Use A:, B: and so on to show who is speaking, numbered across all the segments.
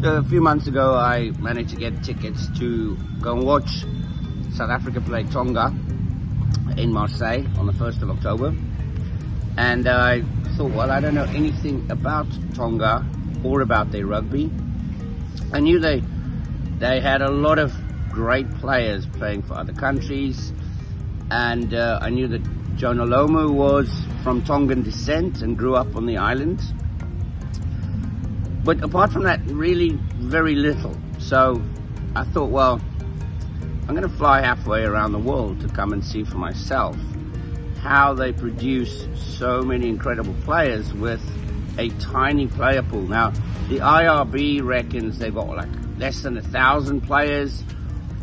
A: So a few months ago, I managed to get tickets to go and watch South Africa play Tonga in Marseille on the 1st of October. And I thought, well, I don't know anything about Tonga or about their rugby. I knew they had a lot of great players playing for other countries, and I knew that Jonah Lomu was from Tongan descent and grew up on the island. But apart from that, really very little. So I thought, well, I'm going to fly halfway around the world to come and see for myself how they produce so many incredible players with a tiny player pool. Now, the IRB reckons they've got like less than 1,000 players.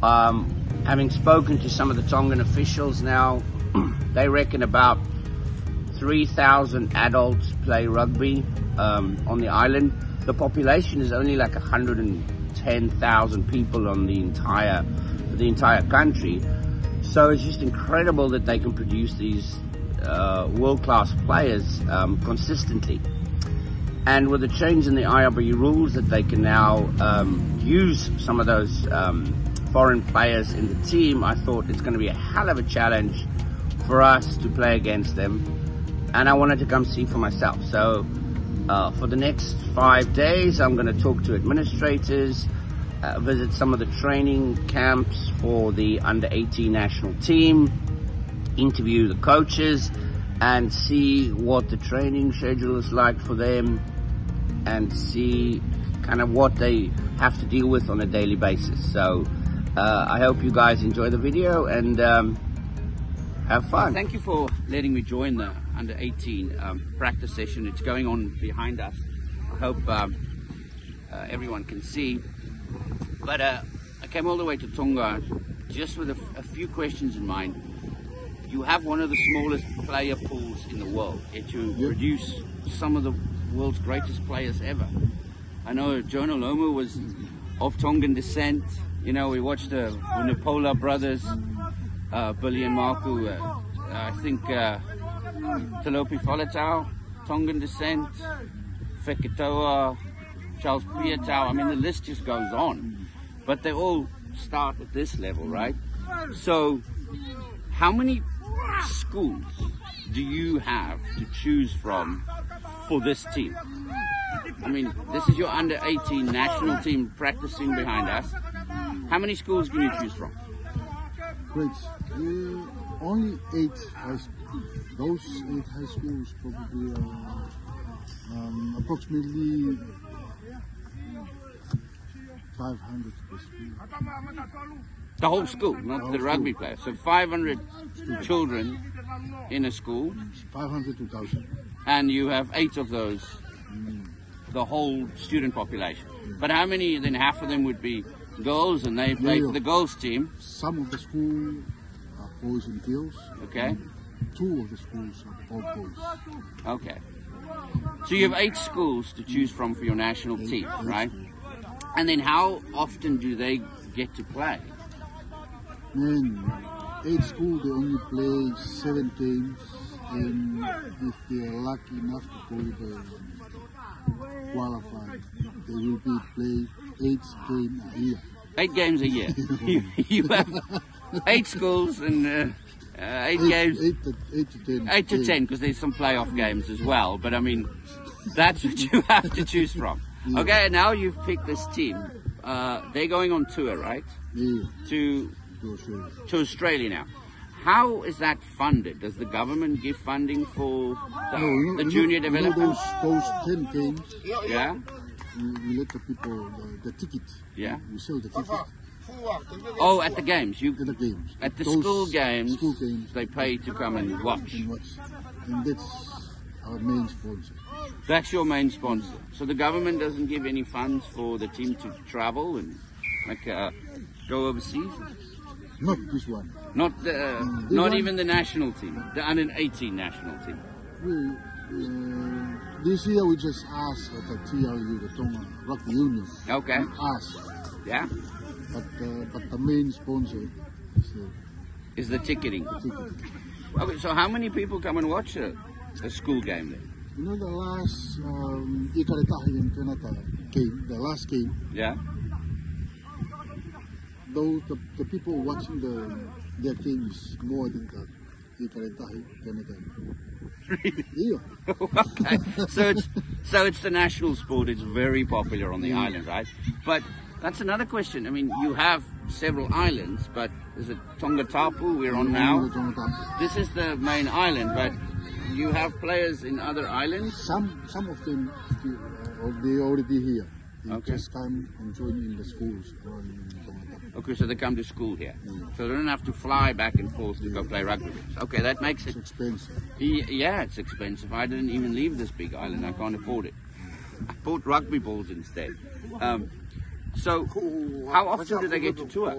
A: Having spoken to some of the Tongan officials now, they reckon about 3,000 adults play rugby on the island. The population is only like 110,000 people on the entire country. So it's just incredible that they can produce these world-class players consistently. And with the change in the IRB rules that they can now use some of those foreign players in the team, I thought it's going to be a hell of a challenge for us to play against them. And I wanted to come see for myself. So for the next 5 days, I'm going to talk to administrators, visit some of the training camps for the under-18 national team, interview the coaches, and see what the training schedule is like for them, and see kind of what they have to deal with on a daily basis. So I hope you guys enjoy the video and have fun. Thank you for letting me join the under-18 practice session. It's going on behind us. I hope everyone can see. But I came all the way to Tonga just with a few questions in mind. You have one of the smallest player pools in the world, yet you produce some of the world's greatest players ever. I know Jonah Lomu was of Tongan descent. You know, we watched the Unipola brothers, Billy and Marku. I think Talopi Faletau, Tongan descent, Feketoa, Charles Piatau. I mean, the list just goes on. But they all start at this level, right? So how many schools do you have to choose from for this team? I mean, this is your under-18 national team practicing behind us. How many schools can you choose from?
B: Great. Only 8 high schools. Those 8 high schools probably are approximately 500 per school.
A: The whole school, not the rugby players. So 500 children in a school. 500 to 1,000. And you have 8 of those, the whole student population. But how many, then half of them would be girls and they play for the girls team?
B: Some of the schools are boys and girls.
A: Okay.
B: 2 of the schools are all boys.
A: Okay. So you have 8 schools to choose from for your national team, right? And then how often do they get to play?
B: Man, 8 schools, they only play 7 games, and if they're lucky enough to qualify, they will be playing 8 games a year.
A: 8 games a year. You have 8 schools and 8 games.
B: 8 to 10.
A: 8 to 10, because there's some playoff games as well. But I mean, that's what you have to choose from. Yeah. Okay, now you've picked this team. They're going on tour, right?
B: Yeah.
A: To Australia now. How is that funded? Does the government give funding for the junior development?
B: Those 10 games.
A: Yeah.
B: We let the people the ticket.
A: Yeah.
B: We sell the ticket.
A: Oh, at the games.
B: At the games.
A: At the school games. They pay to come and watch.
B: And that's our main sponsor.
A: That's your main sponsor. So the government doesn't give any funds for the team to travel and go overseas?
B: Not this one.
A: Not the, not even the national team, the under-18 national team.
B: This year we just asked at the TLU, the Tongan Rugby Union.
A: Okay.
B: We asked.
A: Yeah.
B: But the main sponsor
A: is the ticketing. Okay. So how many people come and watch a school game then?
B: You know, the last Ikaritahi in Canada game, the last game,
A: Yeah.
B: though the people watching their game is more than that. Yeah.
A: Okay. So it's the national sport. It's very popular on the island, right? But that's another question. I mean, you have several islands, but is it Tonga Tapu we're on now? This is the main island, but you have players in other islands?
B: Some of them, they already here. They
A: Okay.
B: just come and join in the schools.
A: Okay, so they come to school here. So they don't have to fly back and forth to go play rugby. Okay, that makes it...
B: It's expensive.
A: Yeah, it's expensive. I didn't even leave this big island. I can't afford it. I bought rugby balls instead. So, how often do they get to tour?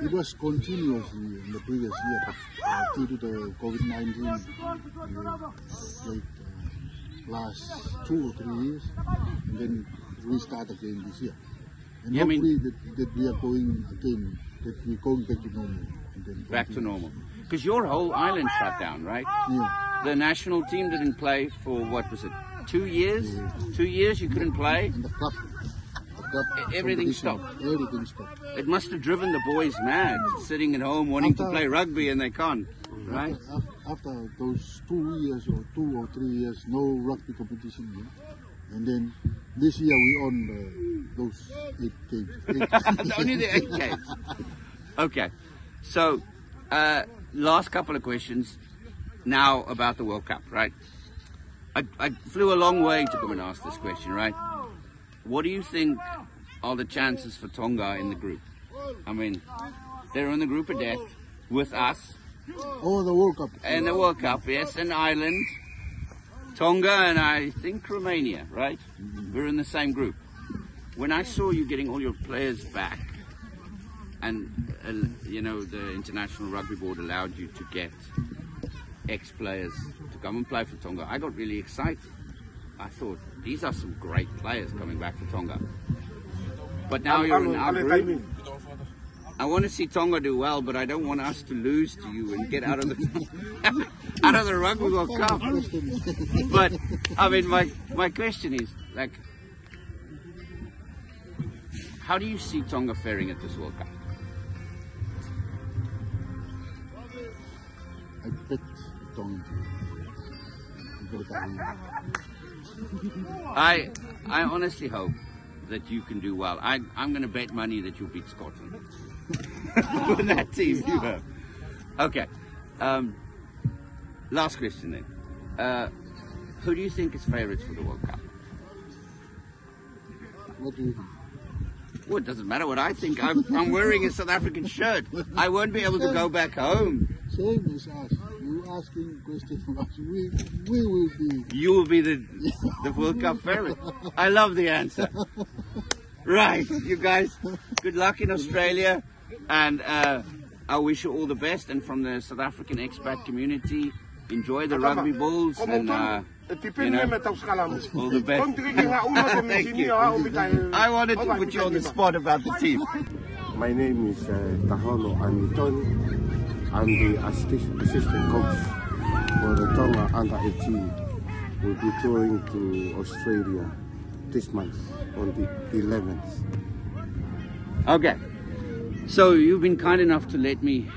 B: It was continuously in the previous year, but due to the COVID-19, like last 2 or 3 years, and then we start again this year. And
A: Yeah, I mean-
B: hopefully that we are going again, that we're going back to normal. And then
A: Back to
B: continue.
A: normal. Because your whole island shut down, right?
B: Yeah.
A: The national team didn't play for, what was it, 2 years? 2 years you couldn't play?
B: And the club
A: Everything
B: competition,
A: stopped.
B: Everything stopped.
A: It must have driven the boys mad, sitting at home wanting to
B: After-
A: play rugby and they can't, right?
B: After those 2 years or 2 or 3 years, no rugby competition here. And then this year we on those 8 games.
A: Only the 8 games. Okay, so last couple of questions now about the World Cup, right? I flew a long way to come and ask this question, right? What do you think are the chances for Tonga in the group? I mean, they're in the group of death with us
B: Oh, the World Cup.
A: and the World Cup, yes, and Ireland, Tonga, and I think Romania, right? We're in the same group. When I saw you getting all your players back, and you know, the International Rugby Board allowed you to get ex-players to come and play for Tonga, I got really excited. I thought, these are some great players coming back for Tonga. But now you're in our group. I want to see Tonga do well, but I don't want us to lose to you and get out of the out of the Rugby World Cup. But I mean, my question is, like, how do you see Tonga faring at this World Cup?
B: I bet Tonga.
A: I honestly hope that you can do well. I'm going to bet money that you'll beat Scotland with that team you have. Okay. Last question then. Who do you think is favourites for the World Cup?
B: What do you think?
A: Well, it doesn't matter what I think. I'm wearing a South African shirt. I won't be able to go back home.
B: Same as us. You asking questions from us. We will be.
A: You will be the World Cup favourite. I love the answer. Right, you guys, good luck in Australia, and I wish you all the best. And from the South African expat community, enjoy the rugby balls, and you know, all the best. Thank you. I wanted to put you on the spot about the team.
C: My name is Tahono Aniton. I'm the assistant coach for the Tonga Under 18. We'll be touring to Australia this month on the 11th.
A: Okay, so you've been kind enough to let me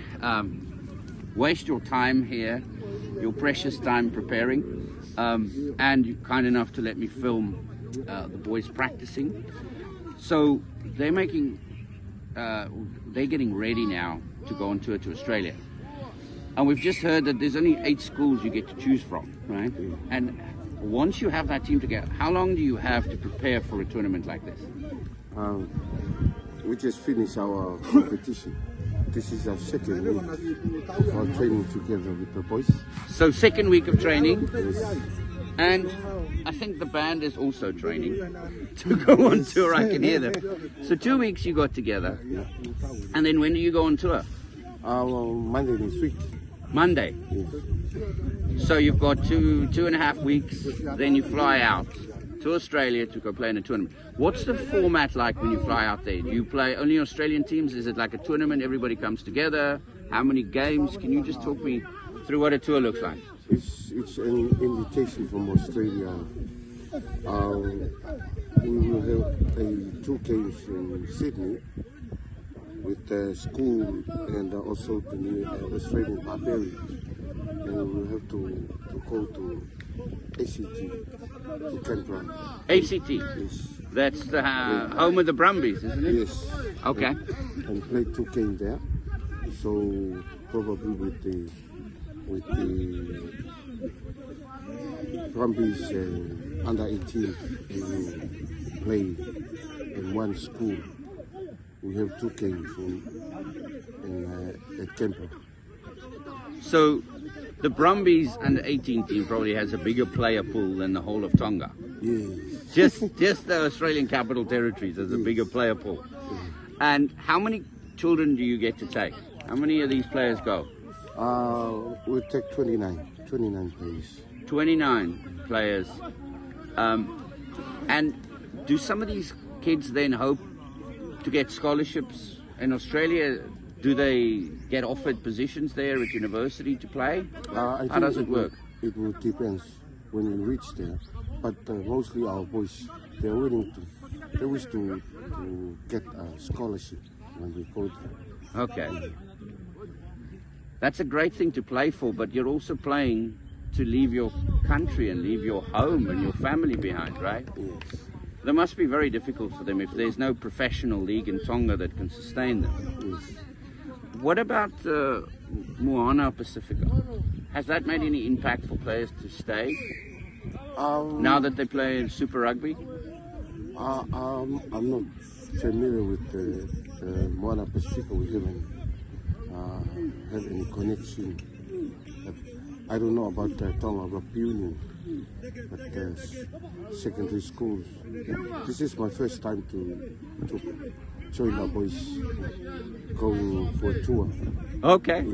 A: waste your time here, your precious time preparing, and you're kind enough to let me film the boys practicing. So they're getting ready now to go on tour to Australia. And we've just heard that there's only 8 schools you get to choose from, right? And once you have that team together, how long do you have to prepare for a tournament like this?
C: We just finished our competition. This is our second week of our training together with the boys.
A: So 2nd week of training,
C: Yes.
A: and I think the band is also training to go on tour. I can hear them. So 2 weeks you got together, and then when do you go on tour?
C: Monday this week.
A: Monday.
C: Yes.
A: So you've got 2.5 weeks, then you fly out to Australia to go play in a tournament. What's the format like when you fly out there? Do you play only Australian teams? Is it like a tournament, everybody comes together? How many games? Can you just talk me through what a tour looks like?
C: It's an invitation from Australia We will have 2 games in Sydney with the school and also the new Australian Barbarians. And we will have to go to ACT, to Canberra.
A: ACT?
C: Yes.
A: That's the home of the Brumbies, isn't it?
C: Yes.
A: Okay.
C: And play 2 games there. So probably with the Brumbies under 18, we will play in one school. We have 2 games at Canberra.
A: So the Brumbies under 18 team probably has a bigger player pool than the whole of Tonga.
C: Yes.
A: Just the Australian Capital Territories has a bigger player pool. And how many children do you get to take? How many of these players go?
C: We'll take 29 players.
A: 29 players. And do some of these kids then hope to get scholarships in Australia? Do they get offered positions there at university to play?
C: How
A: does it work?
C: It will depend when we reach there. But mostly our boys, they're willing to, they wish to get a scholarship when we go there.
A: Okay. That's a great thing to play for, but you're also playing to leave your country and leave your home and your family behind, right?
C: Yes.
A: That must be very difficult for them if there's no professional league in Tonga that can sustain them.
C: Yes.
A: What about Moana Pacifica? Has that made any impact for players to stay now that they play Super Rugby?
C: I'm not familiar with the Moana Pacifica. We haven't had any connection. I don't know about the Tonga Rugby Union, but secondary schools. This is my first time to join my boys going for a tour.
A: Okay.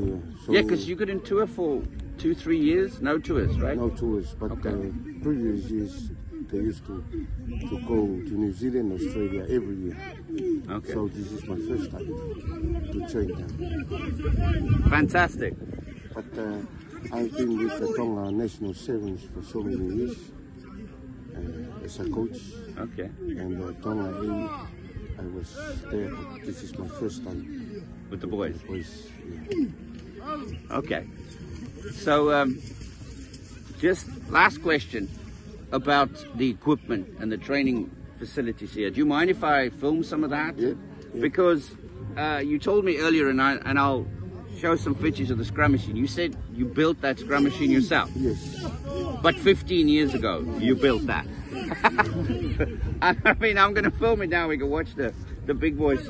C: Yeah,
A: because you couldn't tour for 2-3 years? No tours, right?
C: No tours, but previous years they used to go to New Zealand, Australia every year.
A: Okay.
C: So this is my first time to join them.
A: Fantastic.
C: But I've been with the Tonga National Sevens for so many years as a coach.
A: Okay.
C: And Tonga A, I was there, but this is my first time.
A: With the boys?
C: Yeah.
A: Okay. So, just last question about the equipment and the training facilities here. Do you mind if I film some of that?
C: Yeah.
A: Because you told me earlier, and I'll show some pictures of the scrum machine. You said you built that scrum machine yourself.
C: Yes.
A: But 15 years ago, you built that. I mean, I'm going to film it now. We can watch the big boys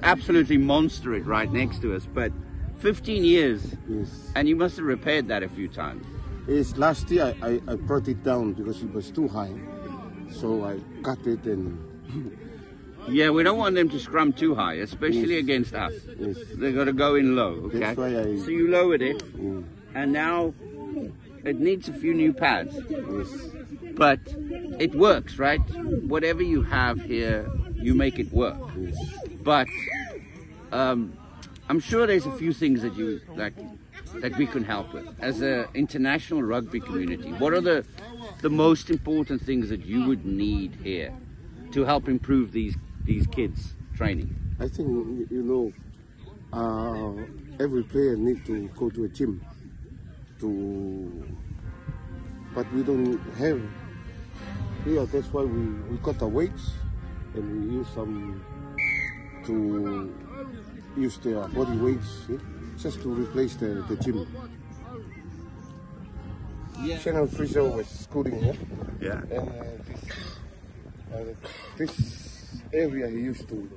A: absolutely monster it right next to us. But 15 years,
C: Yes.
A: and you must have repaired that a few times.
C: Yes, last year I brought it down because it was too high. So I cut it and...
A: Yeah, we don't want them to scrum too high, especially
C: Yes.
A: against us.
C: Yes.
A: They've got to go in low, okay?
C: That's why
A: So you lowered it,
C: Mm.
A: and now it needs a few new pads.
C: Yes.
A: But it works, right? Whatever you have here, you make it work.
C: Yes.
A: But I'm sure there's a few things that you that we can help with as an international rugby community. What are the most important things that you would need here to help improve these kids' training?
C: I think, every player needs to go to a gym. But we don't have here. That's why we got the weights and we use some to use their body weights just to replace the gym.
A: Yeah.
C: Shannon Frizzell was schooling here.
A: Yeah.
C: And this area he used to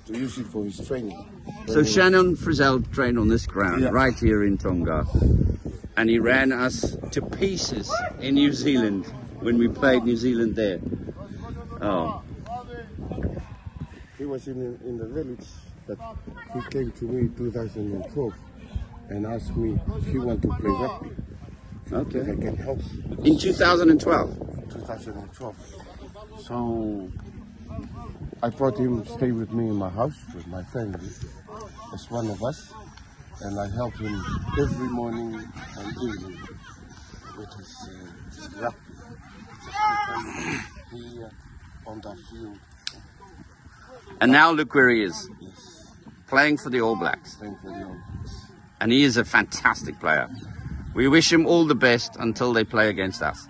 C: use it for his training.
A: So Shannon Frizzell trained on this ground,
C: Yeah.
A: right here in Tonga. And he ran us to pieces in New Zealand when we played New Zealand there. Oh,
C: He was in the village, but he came to me in 2012 and asked me if he want to play rugby.
A: okay.
C: If I can help.
A: In 2012?
C: 2012. So I brought him to stay with me in my house with my family as one of us, and I help him every morning and evening with his rugby. here on that field.
A: And now look where he is,
C: Yes,
A: playing for the All Blacks.
C: playing for the All Blacks.
A: And he is a fantastic player. We wish him all the best until they play against us.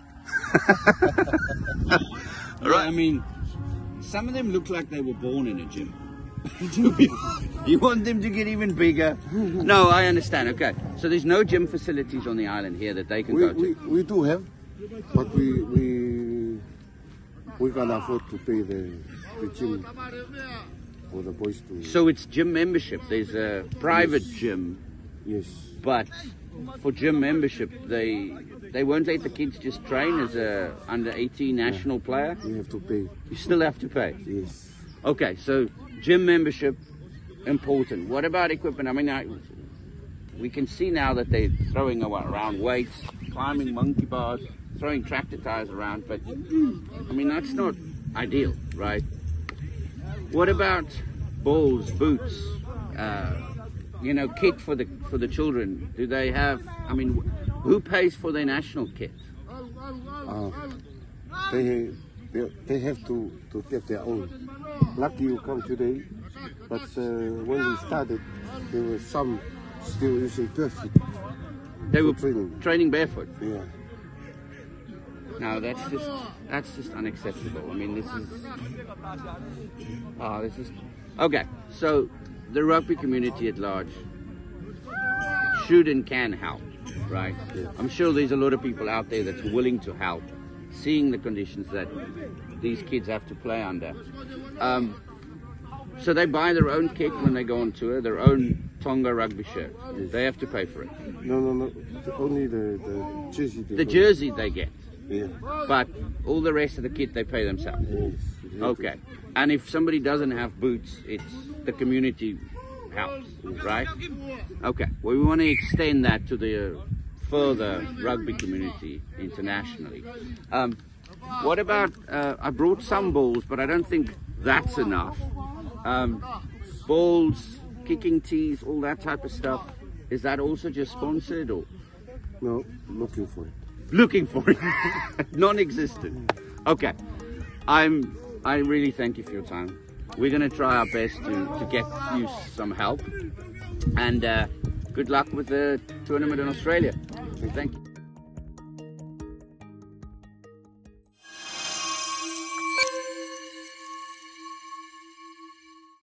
A: Right, I mean, some of them look like they were born in a gym. You want them to get even bigger? No, I understand. Okay, so there's no gym facilities on the island here that they can go to.
C: We do have, but we can't afford to pay the gym for the boys to.
A: So it's gym membership. There's a private gym,
C: Yes.
A: but for gym membership, they won't let the kids just train as a under 18 national player.
C: We have to pay.
A: You still have to pay.
C: Yes.
A: Okay, so gym membership, important. What about equipment? I mean, we can see now that they're throwing around weights, climbing monkey bars, throwing tractor tires around, but I mean, that's not ideal, right? What about balls, boots, you know, kit for the children? Do they have, I mean, who pays for their national kit?
C: They have to get their own. Lucky you come today, but when we started, there were some still using barefoot.
A: They were
C: training.
A: training barefoot.
C: Yeah.
A: No, that's just unacceptable. I mean, this is okay. So the rugby community at large should and can help, right?
C: Yeah.
A: I'm sure there's a lot of people out there that's willing to help, seeing the conditions that these kids have to play under. So they buy their own kit when they go on tour, their own Tonga rugby shirt.
C: Yes.
A: They have to pay for it.
C: No. Only the jersey.
A: The jersey they get,
C: Yeah.
A: but all the rest of the kit they pay themselves.
C: Yes.
A: Okay. And if somebody doesn't have boots, it's the community helps, right? Okay. Well, we want to extend that to the further rugby community internationally. What about, I brought some balls, but I don't think that's enough. Balls, kicking tees, all that type of stuff. Is that also just sponsored or?
C: No, looking for it.
A: Looking for it. Non-existent. Okay. I really thank you for your time. We're going to try our best to get you some help. And good luck with the tournament in Australia. Thank you.